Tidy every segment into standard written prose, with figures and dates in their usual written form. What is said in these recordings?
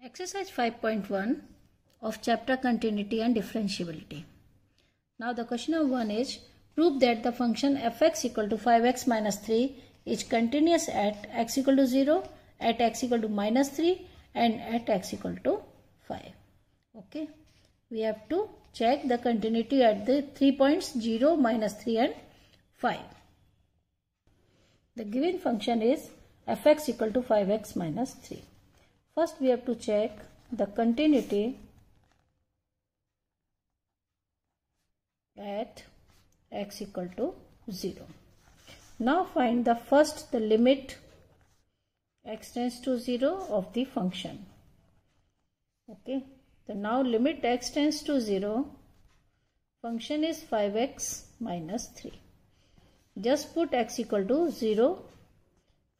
Exercise 5.1 of chapter Continuity and Differentiability. Now the question number 1 is, prove that the function fx equal to 5x minus 3 is continuous at x equal to 0, at x equal to minus 3 and at x equal to 5. Okay, we have to check the continuity at the 3 points 0, minus 3 and 5. The given function is fx equal to 5x minus 3. First we have to check the continuity at x equal to 0. Now find the limit x tends to 0 of the function. Okay, so now limit x tends to 0, function is 5x minus 3. Just put x equal to 0,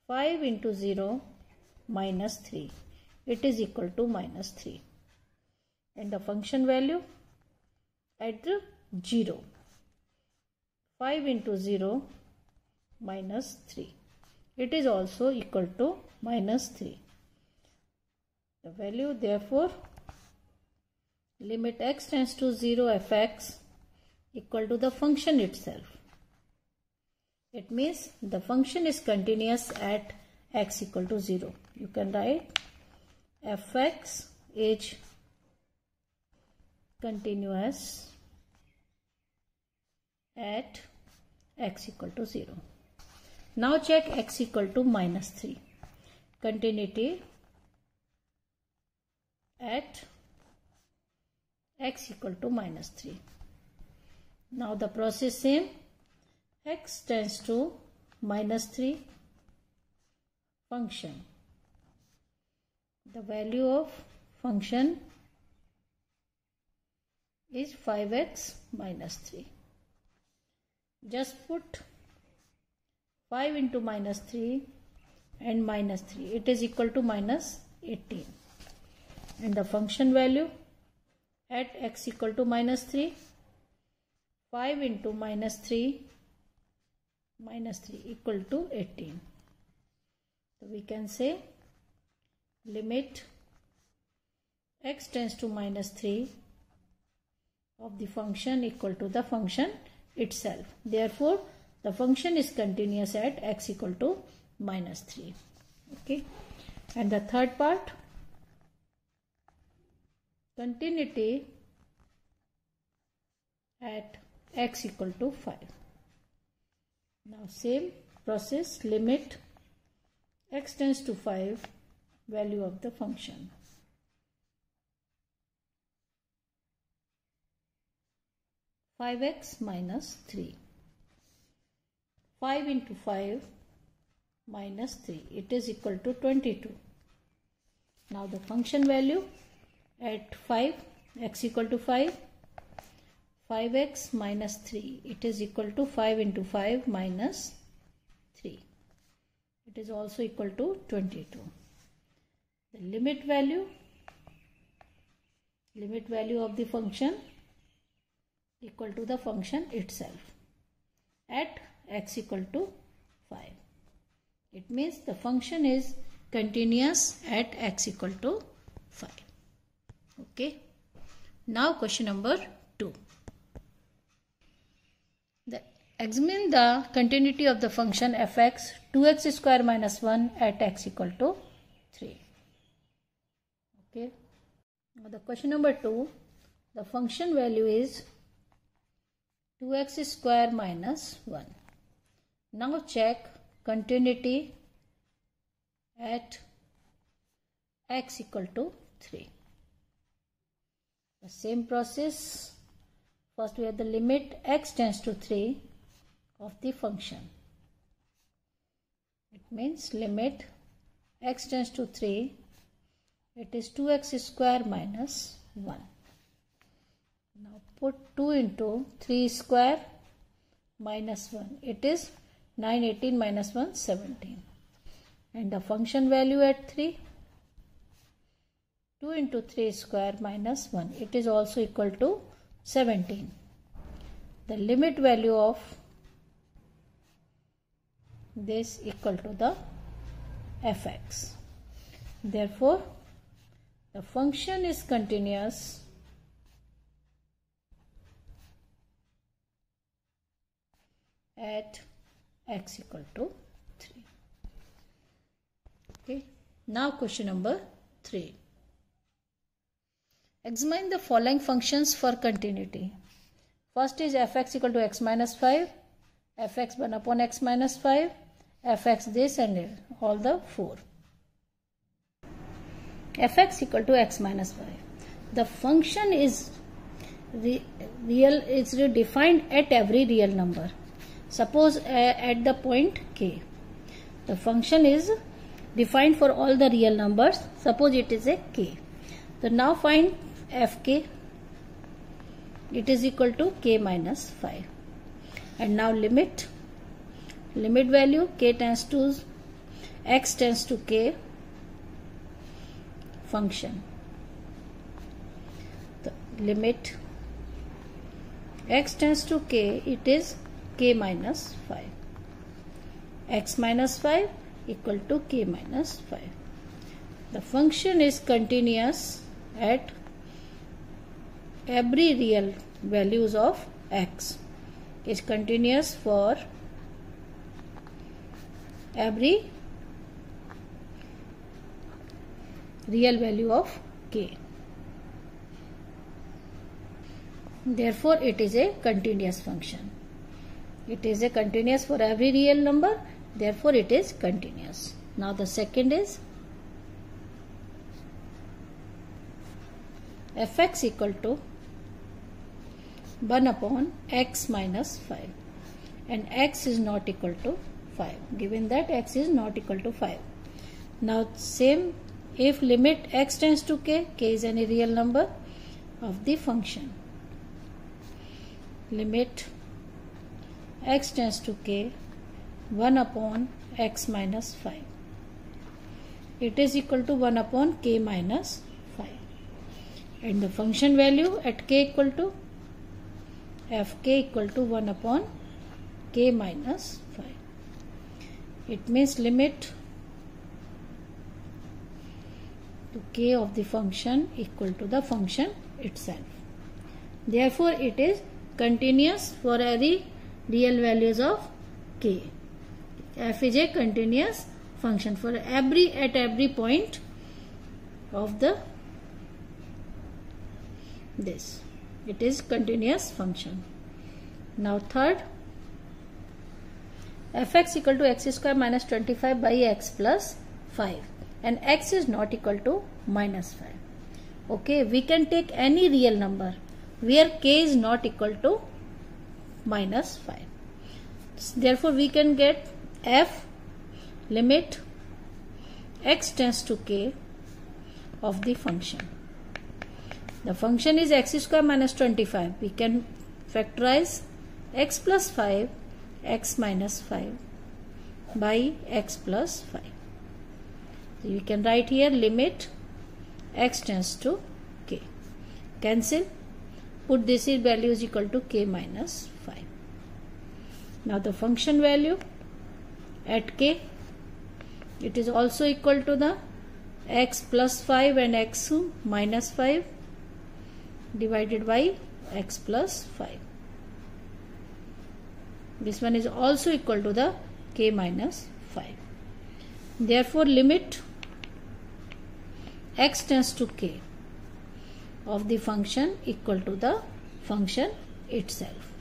5 into 0 minus 3. It is equal to minus 3. And the function value at the 0. 5 into 0 minus 3. It is also equal to minus 3. The value therefore limit x tends to 0 fx equal to the function itself. It means the function is continuous at x equal to 0. You can write fx is continuous at x equal to 0. Now check x equal to minus 3. Continuity at x equal to minus 3. Now the process same. X tends to minus 3 function. The value of function is 5x minus 3. Just put 5 into minus 3 and minus 3. It is equal to minus 18. And the function value at x equal to minus 3, 5 into minus 3 equal to 18. So we can say limit x tends to minus 3 of the function equal to the function itself. Therefore, the function is continuous at x equal to minus 3. Okay. And the third part, continuity at x equal to 5. Now same process, limit x tends to 5, value of the function. Five x minus 3. 5 into 5 minus 3. It is equal to 22. Now the function value at 5, x equal to 5, 5x minus 3. It is equal to 5 into 5 minus 3. It is also equal to 22. The limit value of the function equal to the function itself at x equal to 5. It means the function is continuous at x equal to 5. Okay. Now question number 2. Examine the continuity of the function fx 2x square minus 1 at x equal to 3. Okay. Now the question number 2. The function value is 2x square minus 1. Now check continuity at x equal to 3. The same process. First we have the limit x tends to 3 of the function. It means limit x tends to 3. It is 2x square minus 1. Now put 2 into 3 square minus 1. It is 9, 18 minus 1, 17. And the function value at 3, 2 into 3 square minus 1. It is also equal to 17. The limit value of this equal to the fx. Therefore, The function is continuous at x equal to 3. Okay. Now question number 3. Examine the following functions for continuity. First is fx equal to x minus 5, fx 1 upon x minus 5, fx this and all the 4. Fx equal to x minus 5. The function is real, is defined at every real number. Suppose at the point k. The function is defined for all the real numbers. Suppose it is a k. So now find fk. It is equal to k minus 5. And now limit value k tends to x tends to k function. The limit x tends to k, it is k minus 5. X minus 5 equal to k minus 5. The function is continuous at every real values of x. Is continuous for every real value of k. Therefore, it is a continuous function. It is a continuous for every real number. Therefore, it is continuous. Now, the second is fx equal to 1 upon x minus 5. And x is not equal to 5. Given that x is not equal to 5. Now, same, if limit x tends to k, k is any real number of the function. Limit x tends to k, 1 upon x minus 5. It is equal to 1 upon k minus 5. And the function value at k equal to fk equal to 1 upon k minus 5. It means limit to k of the function equal to the function itself. Therefore, it is continuous for every real values of k. F is a continuous function for at every point of this. It is continuous function. Now third, fx equal to x square minus 25 by x plus 5 and x is not equal to minus 5. Okay, we can take any real number where k is not equal to minus 5. Therefore, we can get f limit x tends to k of the function. The function is x square minus 25. We can factorize x plus 5, x minus 5 by x plus 5. So we can write here limit x tends to k. Cancel. Put this is value is equal to k minus 5. Now the function value at k, it is also equal to the x plus 5 and x minus 5 divided by x plus 5. This one is also equal to the k minus 5. Therefore, limit x tends to k of the function equal to the function itself.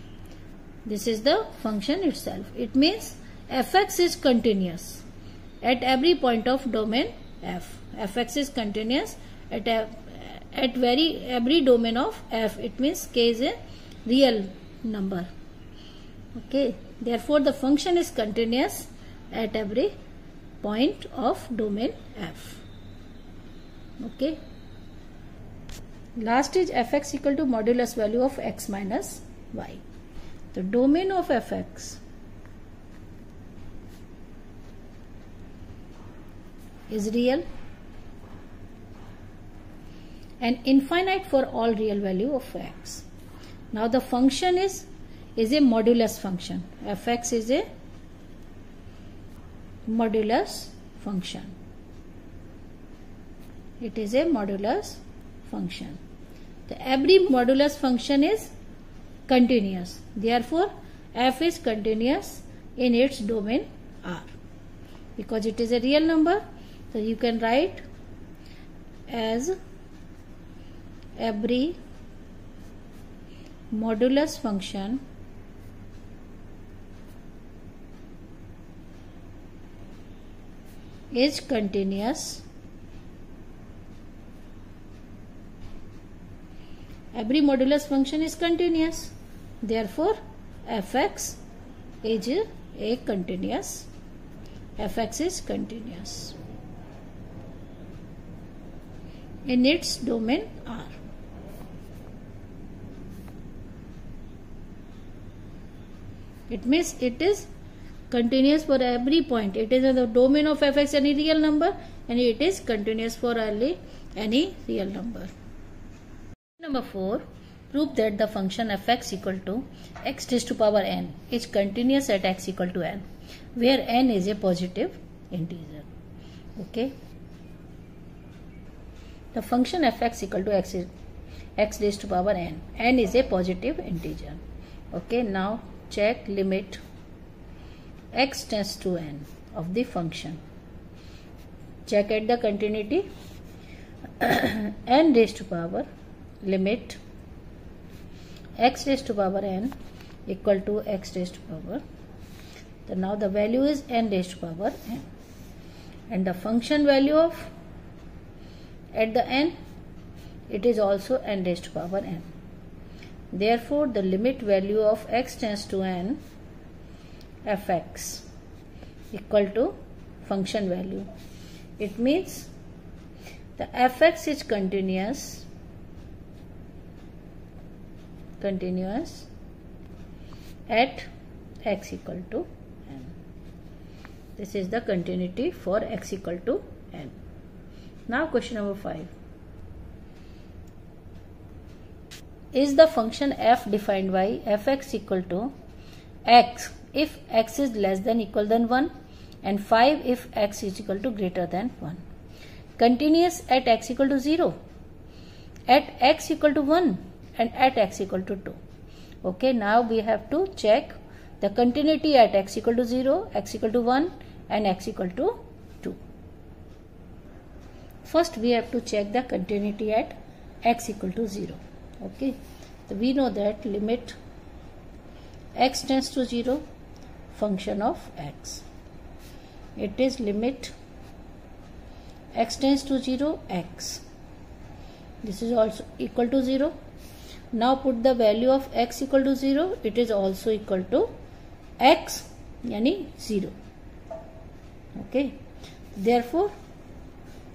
This is the function itself. It means fx is continuous at every point of domain f. Fx is continuous at every domain of f. It means k is a real number. Okay. Therefore, the function is continuous at every point of domain f. Okay. Last is fx equal to modulus value of x minus y. The domain of fx is real and infinite for all real value of x. Now the function is a modulus function. Fx is a modulus function. It is a modulus function. Every modulus function is continuous. Therefore, f is continuous in its domain R. Because it is a real number, so you can write as every modulus function is continuous. Every modulus function is continuous. Therefore, fx is a continuous. Fx is continuous in its domain R. It means it is continuous for every point. It is in the domain of fx any real number, and it is continuous for any real number. Number 4. Prove that the function fx equal to x raised to power n is continuous at x equal to n, where n is a positive integer. Okay. The function fx equal to x raised to power n. N is a positive integer. Okay. Now check limit x tends to n of the function. Check at the continuity. N raised to power limit x raised to power n equal to x raised to power. So now the value is n raised to power n, and the function value of at the n, it is also n raised to power n. Therefore, the limit value of x tends to n fx equal to function value. It means the fx is continuous at x equal to n. This is the continuity for x equal to n. Now question number 5. Is the function f defined by fx equal to x if x is less than equal than 1 and 5 if x is equal to greater than 1? Continuous at x equal to 0, at x equal to 1, and at x equal to 2. Okay, now we have to check the continuity at x equal to 0, x equal to 1, and x equal to 2. First we have to check the continuity at x equal to 0. Okay, so we know that limit x tends to 0 function of x. It is limit x tends to 0 x. This is also equal to 0. Now put the value of x equal to 0. It is also equal to x, yani 0. Okay. Therefore,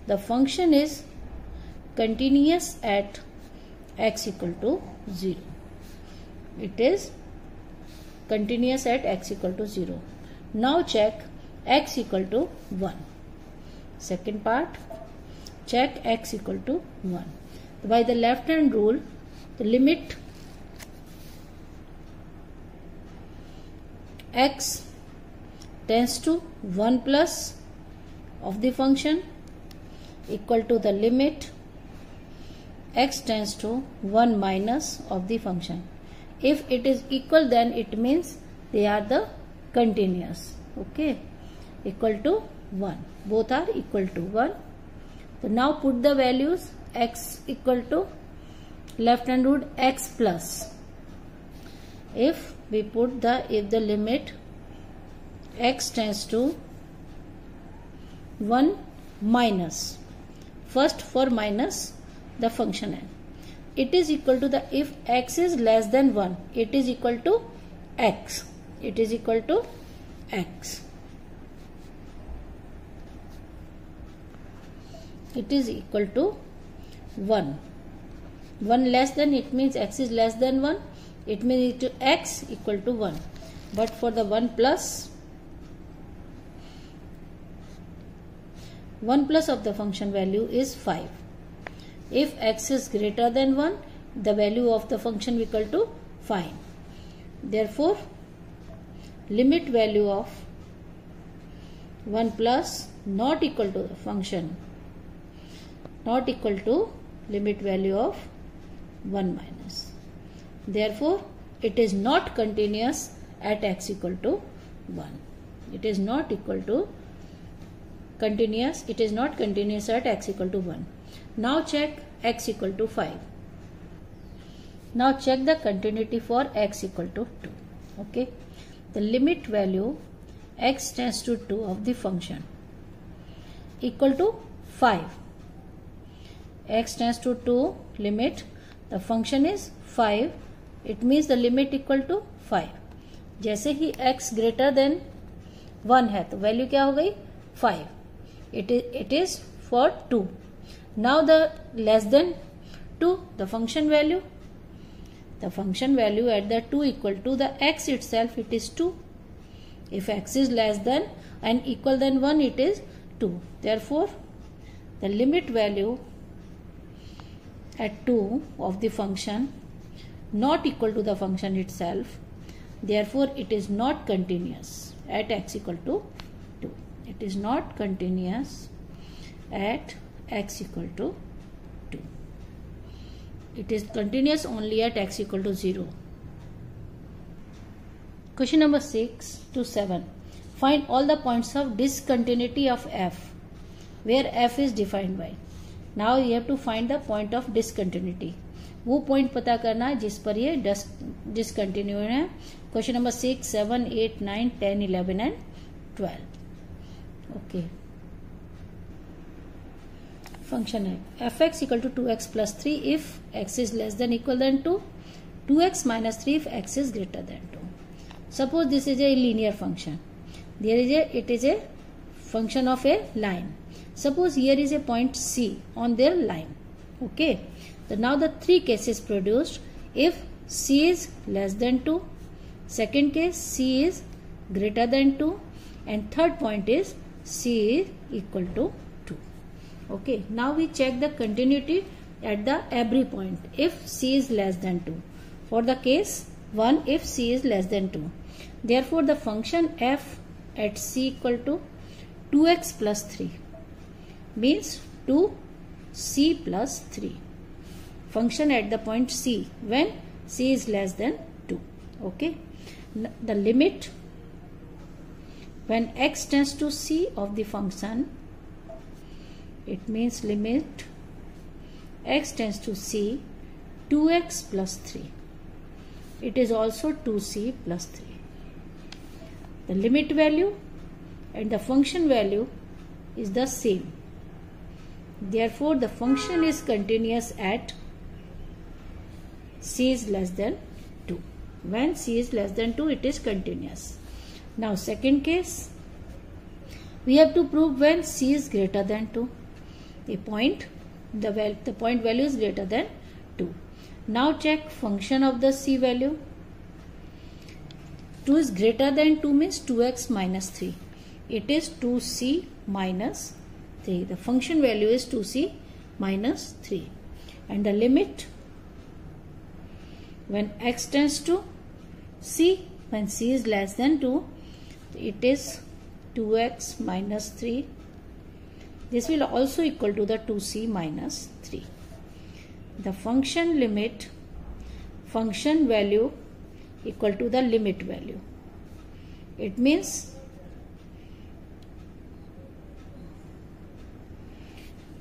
the function is continuous at x equal to 0. It is continuous at x equal to 0. Now check x equal to 1. Second part, check x equal to 1. By the left hand rule, the limit x tends to 1 plus of the function equal to the limit x tends to 1 minus of the function. If it is equal, then it means they are the continuous. Okay, equal to 1. Both are equal to 1. So now put the values x equal to left hand rule x plus. If we put if the limit x tends to 1 minus, first for minus the function n, it is equal to the, if x is less than 1, it is equal to x. It is equal to x. It is equal to 1. 1 less than, it means x is less than 1. It means x equal to 1. But for the 1 plus of the function value is 5. If x is greater than 1, the value of the function equal to 5. Therefore, limit value of 1 plus not equal to the function not equal to limit value of 1 minus. Therefore, it is not continuous at x equal to 1. It is not equal to continuous. It is not continuous at x equal to 1. Now check x equal to 5. Now check the continuity for x equal to 2. Okay. The limit value x tends to 2 of the function equal to 5. X tends to 2 limit. The function is 5. It means the limit equal to 5. जैसे ही x greater than 1 है तो value क्या हो गई 5. It is for 2. Now the less than 2, the function value at the 2 equal to the x itself, it is 2. If x is less than and equal than 1, it is 2. Therefore, the limit value at 2 of the function not equal to the function itself. Therefore, it is not continuous at x equal to 2. It is not continuous at x equal to 2. It is continuous only at x equal to 0. Question number 6 to 7. Find all the points of discontinuity of f, where f is defined by. Now you have to find the point of discontinuity. वो point पता करना है जिस पर ये discontinue है. Question number 6, 7, 8, 9, 10, 11 and 12. Okay. Function है F X equal to 2x plus 3 if x is less than equal than 2, 2x minus 3 if x is greater than 2. Suppose this is a linear function. It is a function of a line. Suppose here is a point C on their line. Okay. So now the three cases produced. If C is less than 2, second case C is greater than 2, and third point is C is equal to 2. Okay. Now we check the continuity at the every point if C is less than 2. For the case 1, if C is less than 2. Therefore, the function f at C equal to 2x plus 3 means 2c plus 3. Function at the point C when C is less than 2. Okay. The limit when x tends to C of the function, it means limit x tends to C 2x plus 3. It is also 2c plus 3. The limit value and the function value is the same. Therefore, the function is continuous at C is less than 2. When C is less than 2, it is continuous. Now, second case, we have to prove when C is greater than 2. The point value is greater than 2. Now, check function of the C value. 2 is greater than 2 means 2x minus 3. It is 2c minus 3. The function value is 2c minus 3. And the limit when x tends to C, when C is less than 2, it is 2x minus 3. This will also equal to the 2c minus 3. The function limit, function value equal to the limit value. It means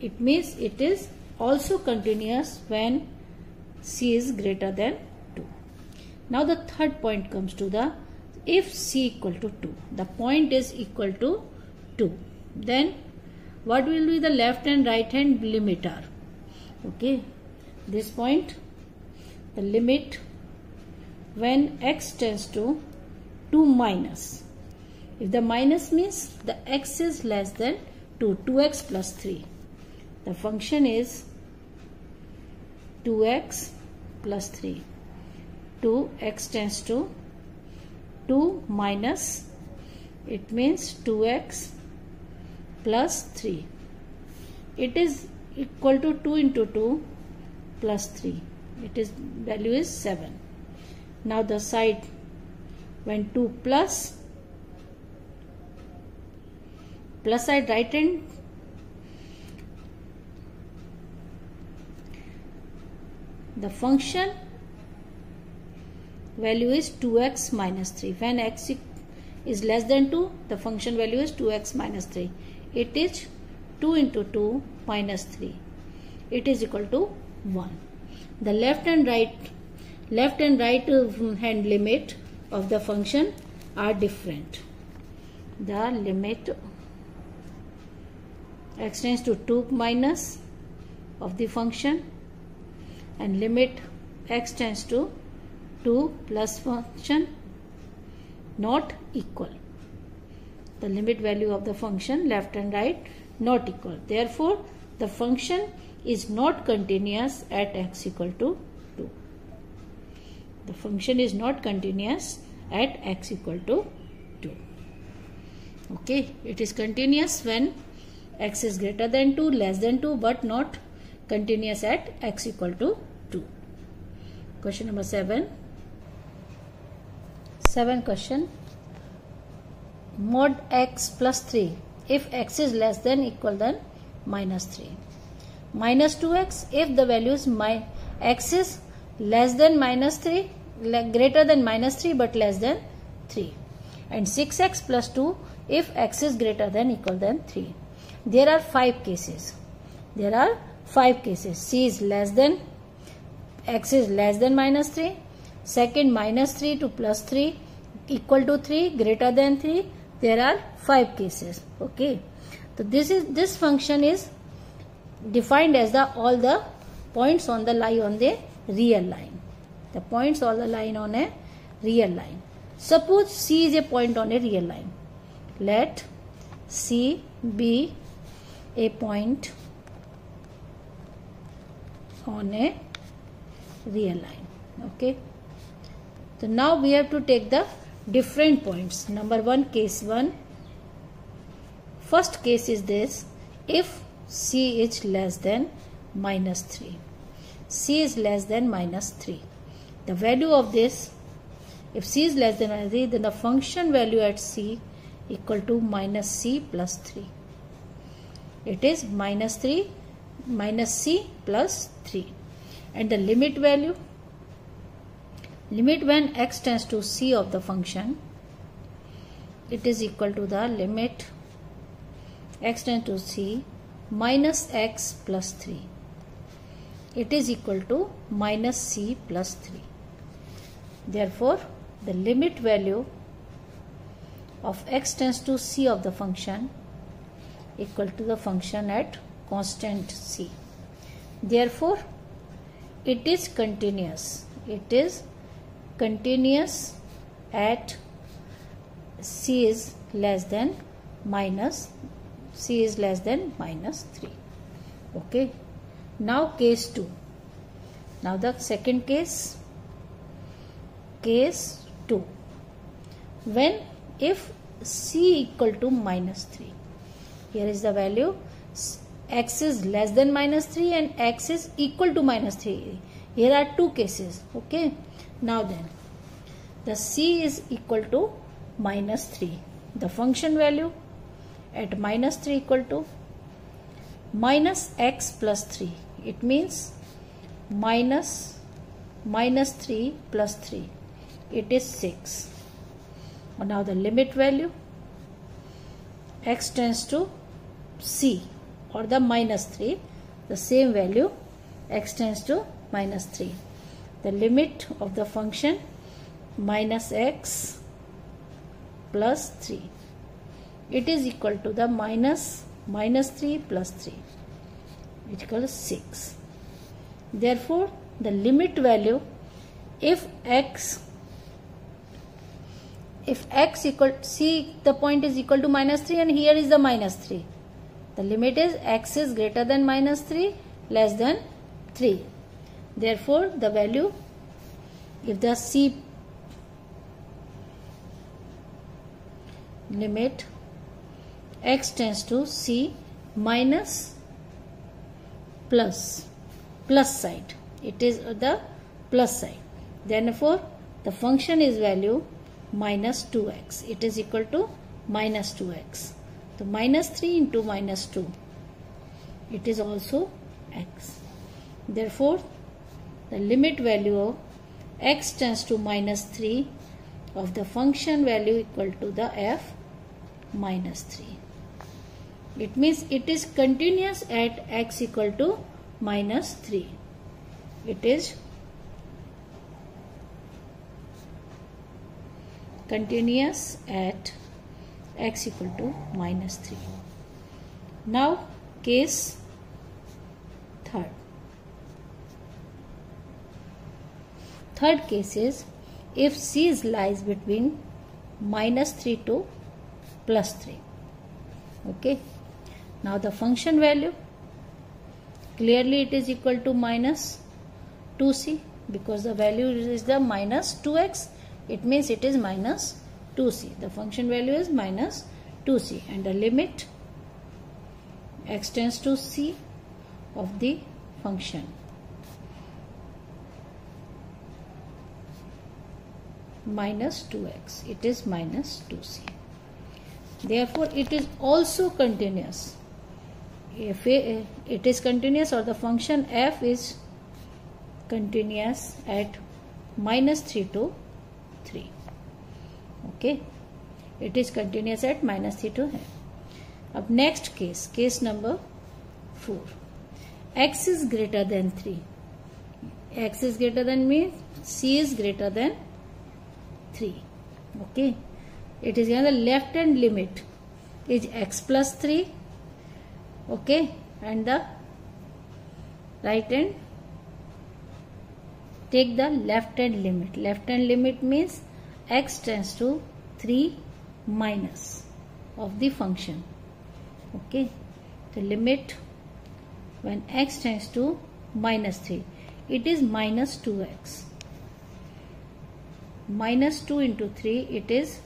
it is also continuous when C is greater than 2. Now the third point comes to the if C equal to 2, the point is equal to 2, then what will be the left and right hand limiter? Okay, this point, the limit when x tends to 2 minus. If the minus means the x is less than 2, 2x plus 3. The function is 2x plus 3. 2x tends to 2 minus, it means 2x plus 3. It is equal to 2 into 2 plus 3. It is value is 7. Now the side when 2 plus side right hand the function value is 2x minus 3. When x is less than 2, the function value is 2x minus 3. It is 2 into 2 minus 3. It is equal to 1. The left and right hand limit of the function are different. The limit x tends to 2 minus of the function and limit x tends to 2 plus function not equal. The limit value of the function left and right not equal. Therefore, the function is not continuous at x equal to 2. The function is not continuous at x equal to 2. Okay, it is continuous when x is greater than 2, less than 2, but not continuous at x equal to 2. Question number 7. 7th question. Mod x plus 3 if x is less than equal than minus 3. Minus 2x if the value is x is less than minus 3, greater than minus 3 but less than 3. And 6x plus 2 if x is greater than equal than 3. There are 5 cases. There are 5 cases. C is less than, x is less than minus 3. Second, minus 3 to plus 3 equal to 3, greater than 3. There are 5 cases. Okay. So this function is defined as all the points on the line on the real line. The points on the line on a real line. Suppose C is a point on a real line. Let C be a point on a real line. Okay. So now we have to take the different points. Number 1, case 1. First case is this: if C is less than minus 3. C is less than minus 3. The value of this, if C is less than minus 3, then the function value at C equal to minus C plus 3. It is minus C plus 3. And the limit value, limit when x tends to C of the function, it is equal to the limit x tends to C minus x plus 3. It is equal to minus C plus 3. Therefore, the limit value of x tends to C of the function equal to the function at constant C. Therefore, it is continuous. It is continuous at C is less than minus 3. Okay. Now case 2. Now the second case. Case 2. When if C equal to minus 3. Here is the value. X is less than minus 3 and x is equal to minus 3. Here are 2 cases. Okay. Now then, the C is equal to minus 3. The function value at minus 3 equal to minus x plus 3. It means minus 3 plus 3. It is 6. Now the limit value, x tends to C or the minus 3. The same value, x tends to minus 3. The limit of the function minus x plus 3. It is equal to the minus 3 plus 3. It equals 6. Therefore, the limit value, if x equal, C the point is equal to minus 3 and here is the minus 3. The limit is x is greater than minus 3, less than 3. Therefore, the value, if the C limit x tends to C minus plus side, it is the plus side. Therefore, the function is value minus 2x. It is equal to minus 2x. So minus 3 into minus 2, it is also x. Therefore, the limit value of x tends to minus 3 of the function value equal to the f minus 3. It means it is continuous at x equal to minus 3. It is continuous at x equal to minus 3. Now case third. Third case is if c lies between minus 3 to plus 3. Okay. Now the function value, clearly it is equal to minus 2c because the value is the minus 2x. It means it is minus 2c. The function value is minus 2c and the limit x tends to c of the function minus 2x. It is minus 2c. Therefore, it is also continuous. If it is continuous or the function f is continuous at minus 3 to 3. Okay. It is continuous at minus 3 to 3. अब next case, case number 4. X is greater than 3. X is greater than means c is greater than 3. Okay. It is the left hand limit is x plus 3. Okay. And the right hand, take the left hand limit. Left hand limit means x tends to 3 minus of the function. Okay. The limit when x tends to minus 3, it is minus 2x. Minus 2 into 3, it is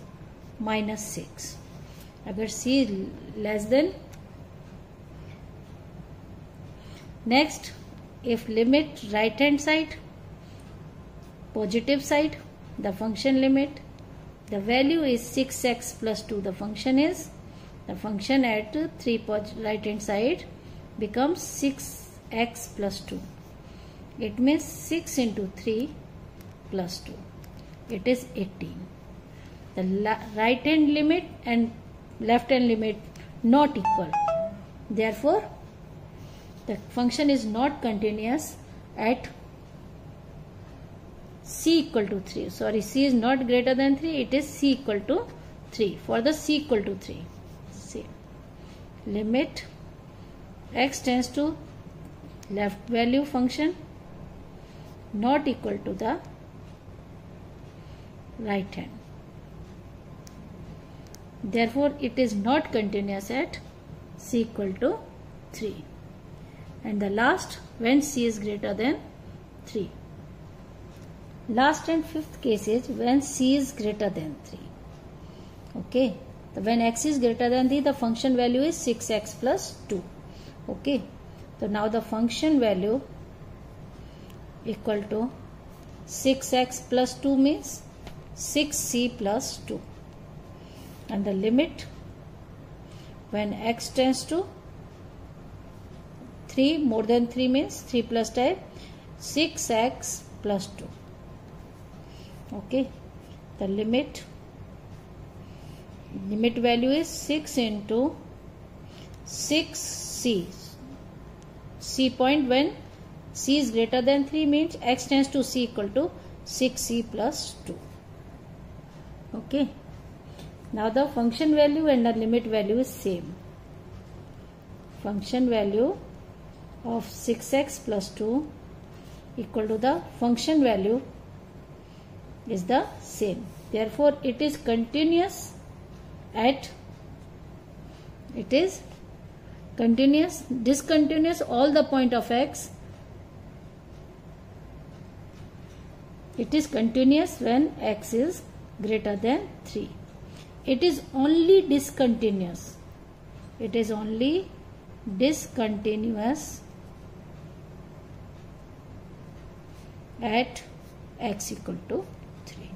minus 6. अगर c less than, next if limit right hand side, positive side, the function limit, the value is 6x plus 2. The function at 3 right hand side becomes 6x plus 2. It means 6 into 3 plus 2. It is 18. The right hand limit and left hand limit not equal. Therefore, the function is not continuous at c equal to 3. Sorry, c is not greater than 3. It is c equal to 3. For the c equal to 3. See. Limit x tends to left value function not equal to the right hand. Therefore, it is not continuous at c equal to 3. And the last, when c is greater than 3. Last and fifth case is when c is greater than 3. Okay. So when x is greater than 3, the function value is 6x plus 2. Okay. So now the function value equal to 6x plus 2 means 6c plus 2. And the limit when x tends to 3, more than 3 means 3 plus type 6x plus 2. Okay. The limit value is 6 into 6c. C point when c is greater than 3 means x tends to c equal to 6c plus 2. Okay. Now the function value and the limit value is same. Function value of 6x plus 2 equal to the function value is the same. Therefore, it is continuous at, it is continuous, discontinuous all the point of x. It is continuous when x is greater than 3. It is only discontinuous. It is only discontinuous at x equal to 3.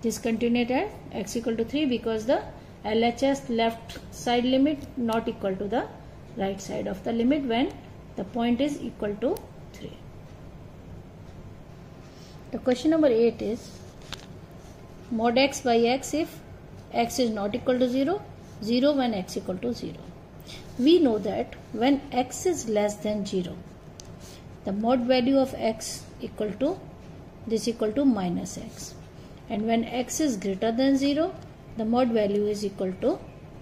Discontinuous at x equal to 3 because the LHS left side limit not equal to the right side of the limit when the point is equal to 3. The question number 8 is mod x by x if x is not equal to 0, 0 when x equal to 0. We know that when x is less than 0, the mod value of x equal to minus x, and when x is greater than 0, the mod value is equal to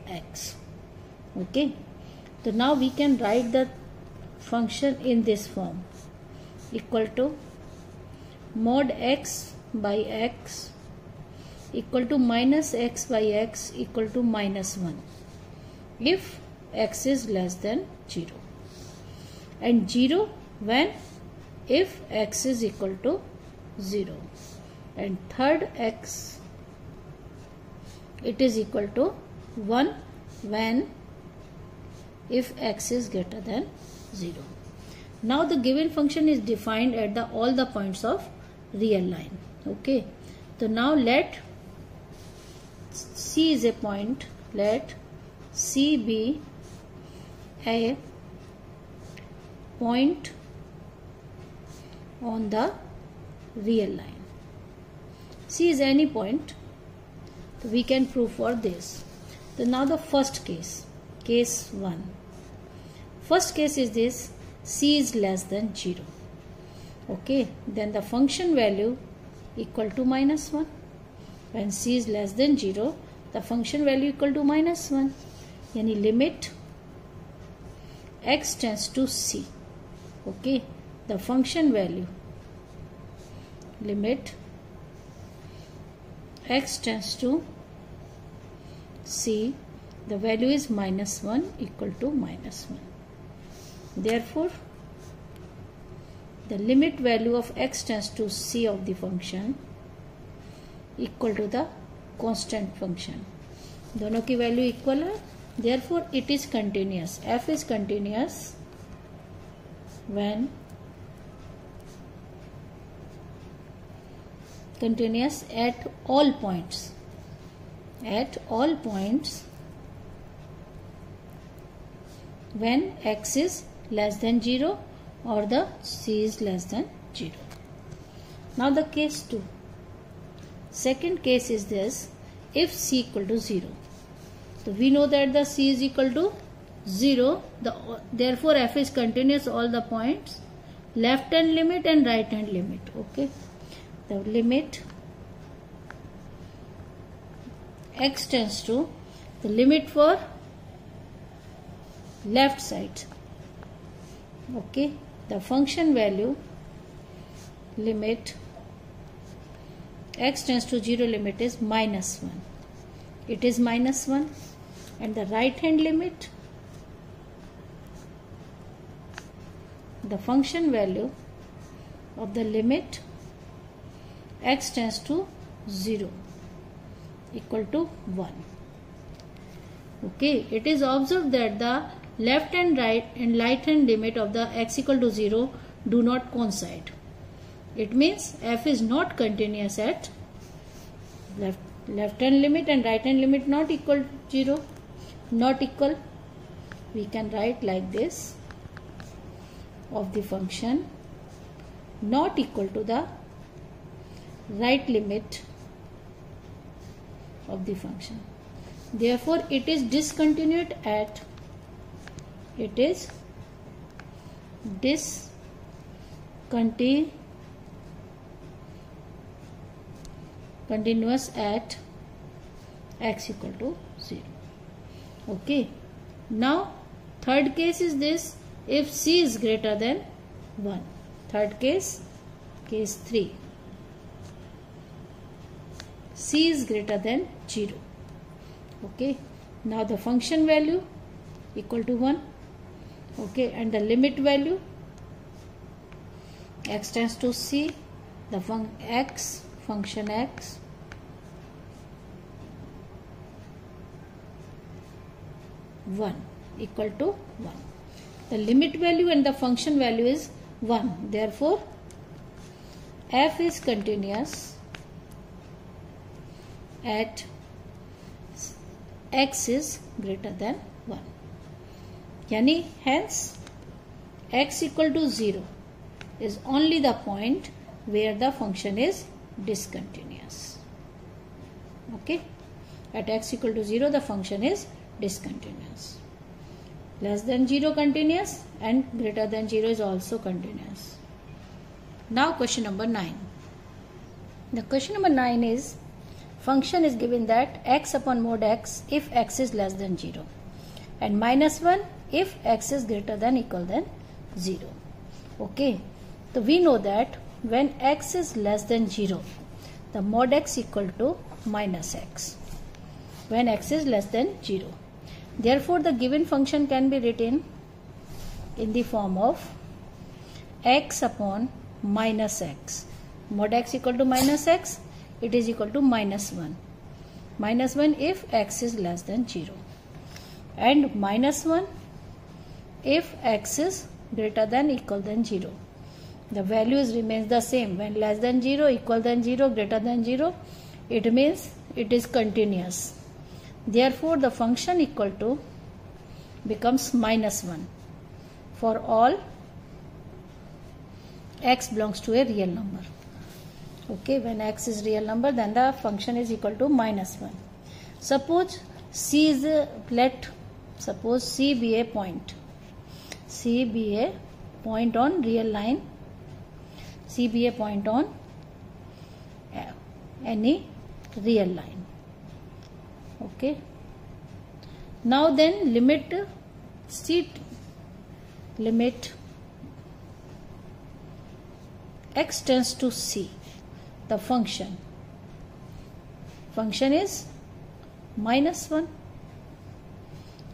x. Okay, so now we can write the function in this form, equal to mod x by x equal to minus x by x equal to minus 1 if x is less than 0, and 0 when if x is equal to 0, and third x it is equal to 1 when if x is greater than 0. Now the given function is defined at all the points of real line. Okay, so now let C is a point, let C be a point on the real line. C is any point, so we can prove for this. So now the first case, case 1. First case is this, C is less than 0. Okay, then the function value equal to minus 1. When C is less than 0, the function value equal to minus 1. Yani limit x tends to C. Okay, the function value limit x tends to C, the value is minus 1 equal to minus 1. Therefore, the limit value of x tends to C of the function equal to the constant function. दोनों की value equal है, therefore it is continuous. F is continuous when continuous at all points. At all points when x is less than 0 or the C is less than 0. Now the case 2. Second case is this, if C equal to 0. So we know that the C is equal to 0, therefore F is continuous all the points, left hand limit and right hand limit. Okay, the limit x tends to the limit for left side. Okay, the function value limit x tends to 0 limit is minus 1. It is minus 1, and the right hand limit, the function value of the limit x tends to 0 equal to 1. Okay, it is observed that the left and right hand limit of the x equal to 0 do not coincide. It means F is not continuous at left hand limit and right hand limit not equal to 0, not equal. We can write like this, of the function not equal to the right limit of the function. Therefore, it is discontinuous at continuous at x equal to 0. Okay, now third case is this, if C is greater than 1. Third case, case 3, C is greater than 0. Okay, now the function value equal to 1. Okay, and the limit value x tends to C, the function x equal to 1. The limit value and the function value is 1. Therefore, F is continuous at x is greater than 1. Yani hence x equal to 0 is only the point where the function is discontinuous. Okay, at x equal to 0 the function is discontinuous. Less than 0 continuous and greater than 0 is also continuous. Now question number 9. The question number 9 is, function is given that x upon mod x if x is less than 0 and minus 1 if x is greater than equal than 0. Okay, so we know that when x is less than 0, the mod x equal to minus x when x is less than 0. Therefore, the given function can be written in the form of x upon minus x. Mod x equal to minus x, it is equal to minus 1. Minus 1 if x is less than 0. And minus 1 if x is greater than equal than 0. The values remains the same. When less than 0, equal than 0, greater than 0, it means it is continuous. Therefore, the function equal to becomes minus 1 for all x belongs to a real number. Okay, when x is real number, then the function is equal to minus 1. Suppose C is suppose C be a point. C be a point on real line. C be a point on any real line. Okay. Now then limit x tends to C. The function is minus 1.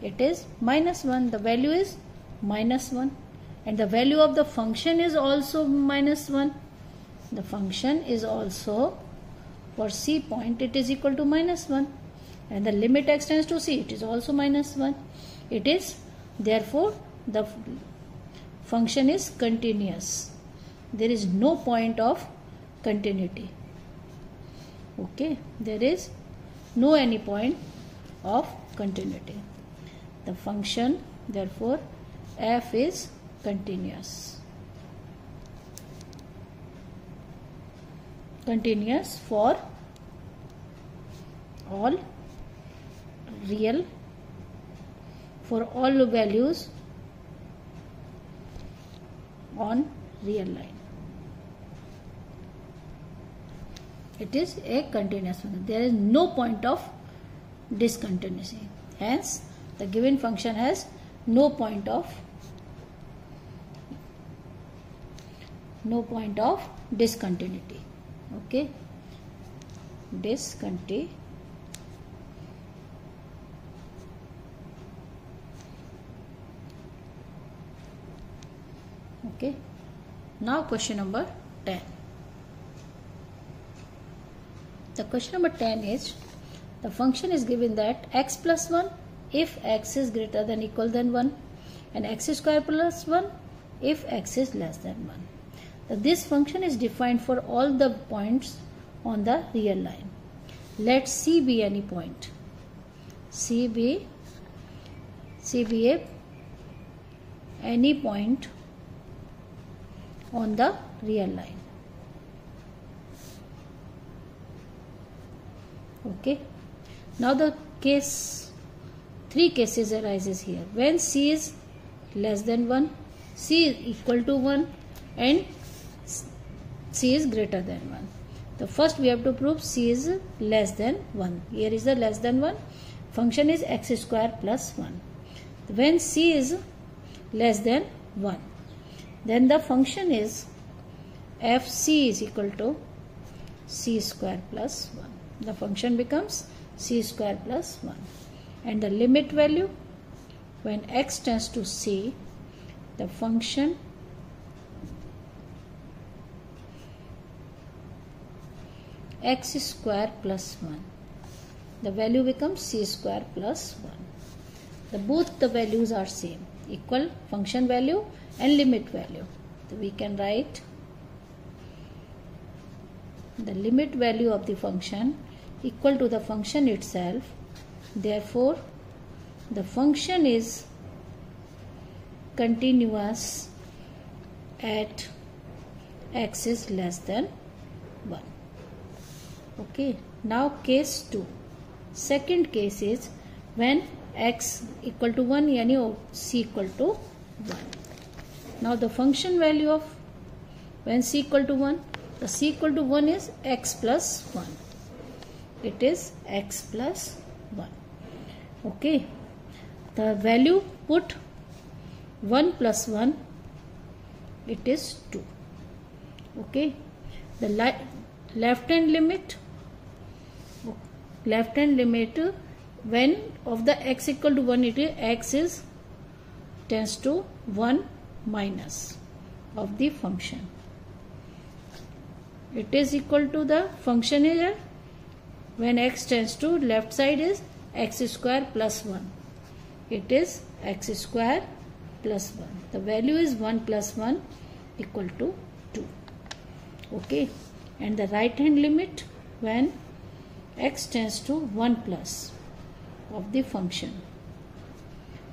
It is minus 1. The value is minus 1. And the value of the function is also minus 1. The function is also, for C point, it is equal to minus 1. And the limit x tends to C, it is also minus 1. It is, therefore, the function is continuous. There is no point of continuity. Okay, there is no any point of continuity. The function, therefore, f is continuous. Continuous for all real, for all values on real line. It is a continuous function. There is no point of discontinuity. Hence, the given function has no point of discontinuity. Okay, discontinuity. Okay. Now question number 10. The question number 10 is, the function is given that x plus 1 if x is greater than equal than 1 and x square plus 1 if x is less than 1. So this function is defined for all the points on the real line. Let C be any point. C be any point on the real line. Okay. Now the three cases arises here. When C is less than 1, C is equal to 1 and C is greater than 1. So first we have to prove C is less than 1. Here is the less than 1. Function is x square plus 1. When C is less than 1, then the function is fc is equal to c square plus 1. The function becomes c square plus 1. And the limit value, when x tends to c, the function x square plus 1. The value becomes c square plus 1. Both the values are same, equal function value and limit value. So we can write the limit value of the function equal to the function itself. Therefore, the function is continuous at x is less than 1. Okay, now case 2. Second case is when x equal to 1 yani c equal to 1. Now the function value of when c equal to 1, the c equal to 1 is x plus 1. It is x plus 1. Okay, the value put 1 plus 1, it is 2. Okay, the left hand limit when of the x equal to 1, it is x is tends to 1 minus of the function. It is equal to the function here when x tends to left side is x square plus 1. It is x square plus 1. The value is 1 plus 1 equal to 2. Okay, and the right hand limit when x tends to 1 plus of the function.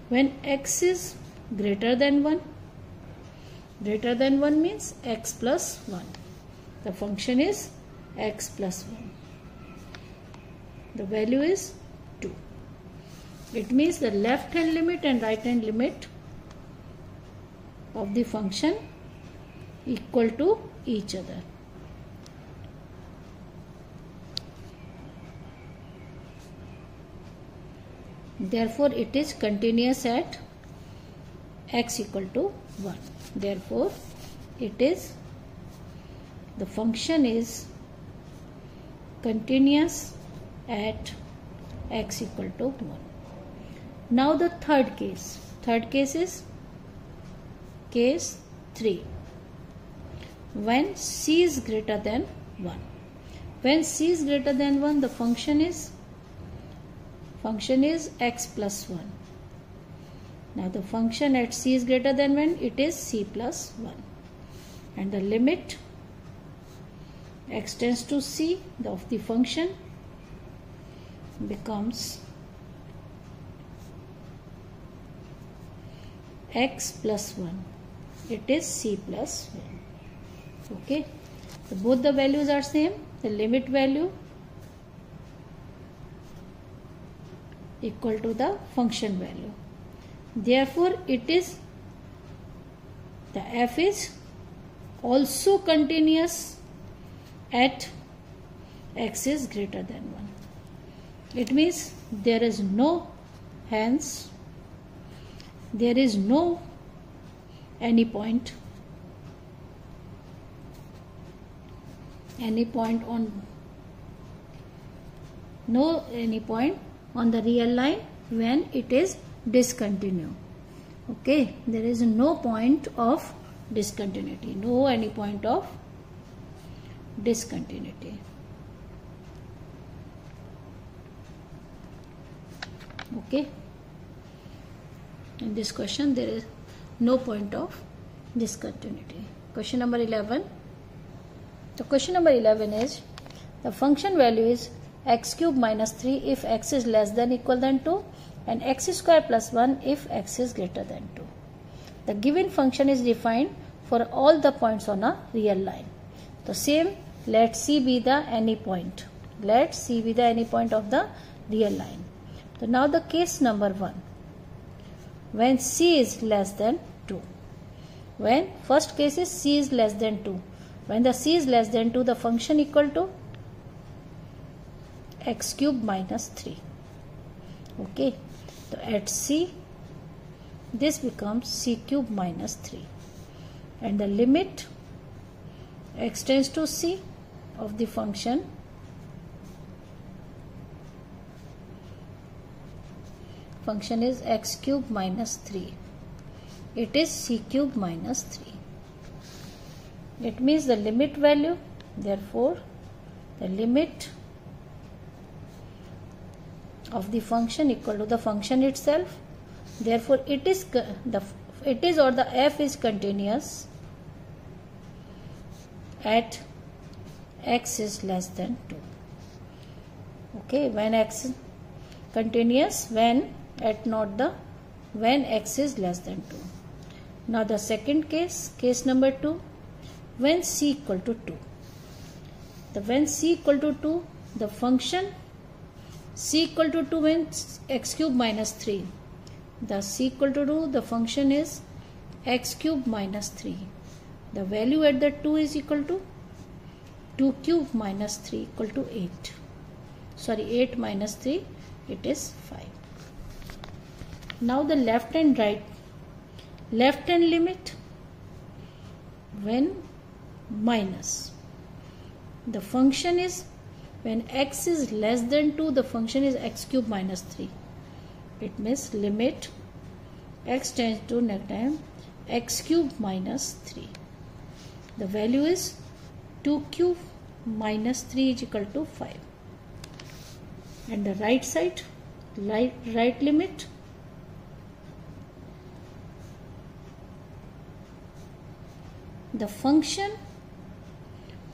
When x is greater than 1 means x plus 1. The function is x plus 1. The value is 2. It means the left hand limit and right hand limit of the function equal to each other. Therefore, it is continuous at x equal to 1. Therefore, it is the function is continuous at x equal to 1. Now the third case. Third case is case 3. When c is greater than 1. When c is greater than 1, the function is x plus 1. Now the function at c is greater than 1, it is c plus 1. And the limit x tends to c of the function becomes x plus 1. It is c plus 1. Okay, so both the values are same. The limit value equal to the function value. Therefore, it is the f is also continuous at x is greater than 1. It means there is no any point on the real line when it is discontinuous. Okay, there is no point of discontinuity, no any point of discontinuity. Okay, in this question there is no point of discontinuity. Question number 11. The question number 11 is the function value is x cube minus 3 if x is less than equal than 2 and x square plus 1 if x is greater than 2. The given function is defined for all the points on a real line. So same, let C be the any point. Let C be the any point of the real line. So now the case number 1. When C is less than 2. When first case is C is less than 2. When the C is less than 2, the function equal to x cube minus 3. Okay, so at C this becomes c cube minus 3 and the limit x tends to c of the function is x cube minus 3. It is c cube minus 3. It means the limit value, therefore the limit of the function equal to the function itself. Therefore it is or the f is continuous at x is less than 2. Okay, when x is continuous when x is less than 2. Now the second case, case number 2, when c equal to 2. When c equal to 2, the function c equal to 2 when x cube minus 3. The c equal to 2, the function is x cube minus 3. The value at the 2 is equal to 2 cube minus 3 equal to 8. Sorry, 8 minus 3, it is 5. Now the left and right. Left hand limit when minus. The function is when x is less than 2, the function is x cube minus 3. It means limit x tends to negative x cube minus 3. The value is 2 cube minus 3 is equal to 5. And the right side, right limit, the function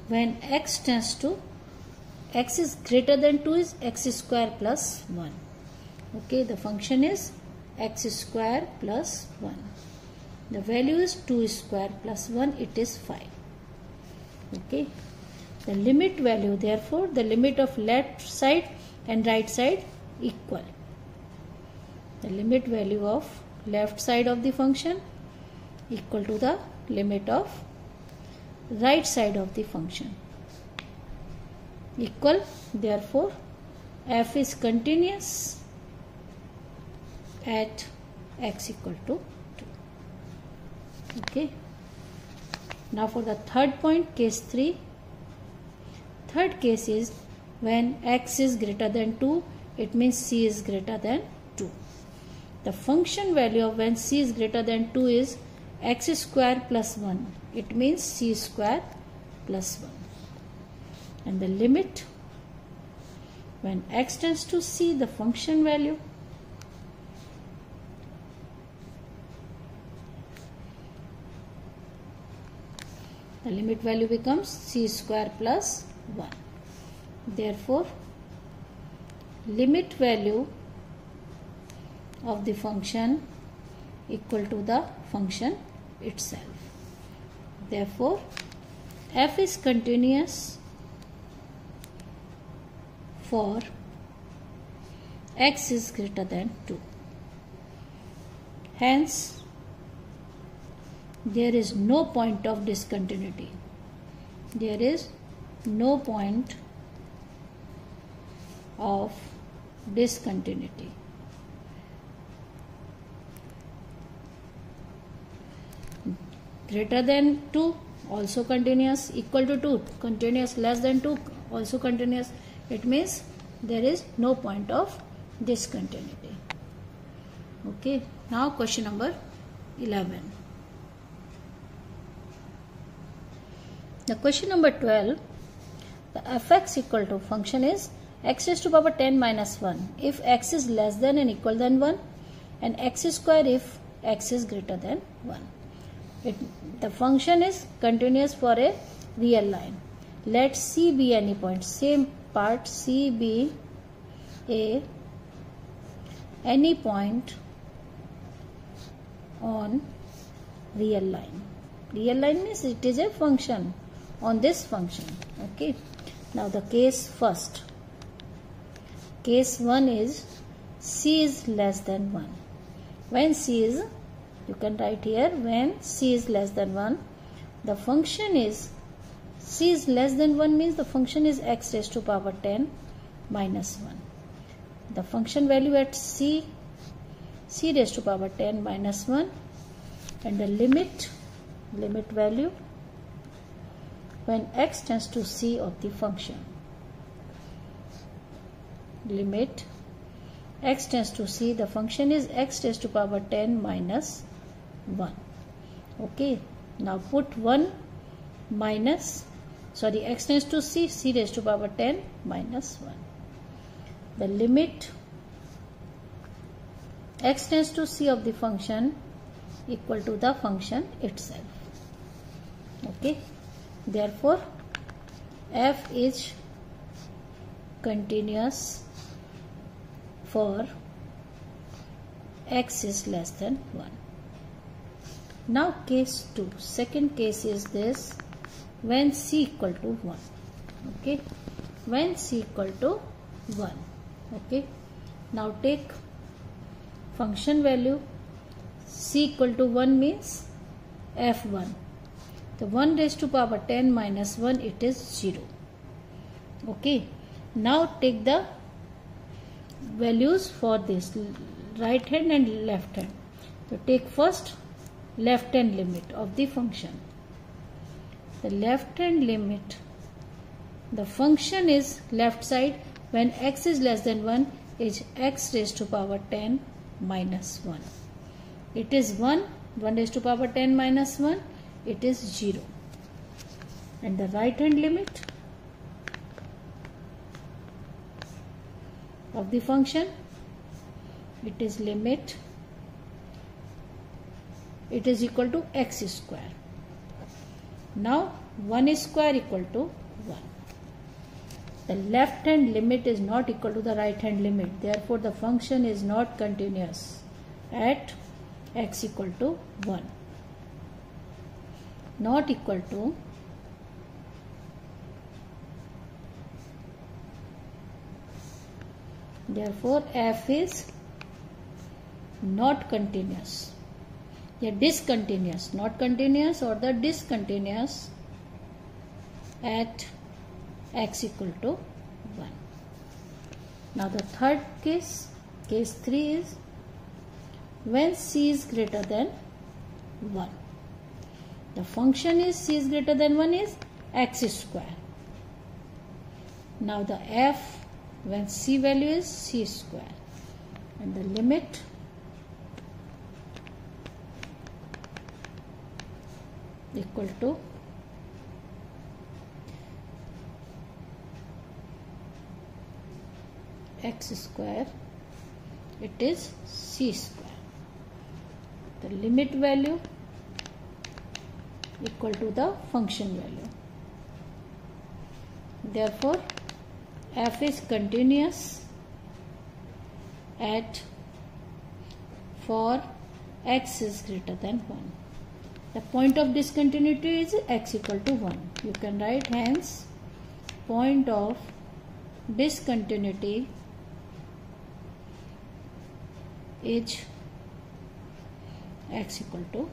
when x tends to x is greater than 2 is x square plus 1. Okay, the function is x square plus 1. The value is 2 square plus 1, it is 5. Okay, the limit value, therefore the limit of left side and right side equal. The limit value of left side of the function equal to the limit of right side of the function equal. Therefore f is continuous at x equal to 2. Okay, now for the third point, case 3. Third case is when x is greater than 2, it means c is greater than 2. The function value of when c is greater than 2 is x square plus 1. It means c square plus 1. And the limit when x tends to c, the function value the limit value becomes c square plus 1. Therefore limit value of the function equal to the function itself. Therefore f is continuous for x is greater than 2. Hence there is no point of discontinuity. There is no point of discontinuity. Greater than 2 also continuous, equal to 2 continuous, less than 2 also continuous. It means there is no point of discontinuity. Okay, now question number 11. The question number 12, the fx equal to function is x raised to power 10 minus 1 if x is less than and equal than 1, and x square if x is greater than 1. The function is continuous for a real line. Let C be any point. Same part, C be a any point on real line. Real line means it is a function on this function. Okay. Now the case first. Case 1 is C is less than 1. When C is, you can write here, when C is less than 1, the function is, C is less than 1 means the function is x raised to power 10 minus 1. The function value at C raised to power 10 minus 1, and the limit value when x tends to C of the function. Limit x tends to C, the function is x raised to power 10 minus 1. Okay, now put 1 minus, sorry, x tends to C, C raised to power 10 minus 1. The limit x tends to C of the function equal to the function itself. Okay, therefore f is continuous for x is less than 1. Now case 2. Second case is this. when c equal to 1. Okay, when c equal to 1. Okay, now take function value. C equal to 1 means f1. The 1 raised to power 10 minus 1, it is 0. Okay, now take the values for this right hand and left hand. So take first left hand limit of the function. The left hand limit, the function is left side when x is less than 1 is x raised to power 10 minus 1. It is 1 raised to power 10 minus 1, it is 0. And the right hand limit of the function, it is limit, it is equal to x square. Now 1 square equal to 1. The left hand limit is not equal to the right hand limit, therefore the function is not continuous at x equal to 1. Not equal to therefore f is not continuous. Yeah, discontinuous, not continuous or the discontinuous at x equal to 1. Now the third case, case 3 is when c is greater than 1. The function is c is greater than 1 is x square. Now the f when c value is c square and the limit equal to x square, it is c square. The limit value equal to the function value. Therefore, f is continuous at for x is greater than 1. The point of discontinuity is x equal to 1. You can write hence point of discontinuity is x equal to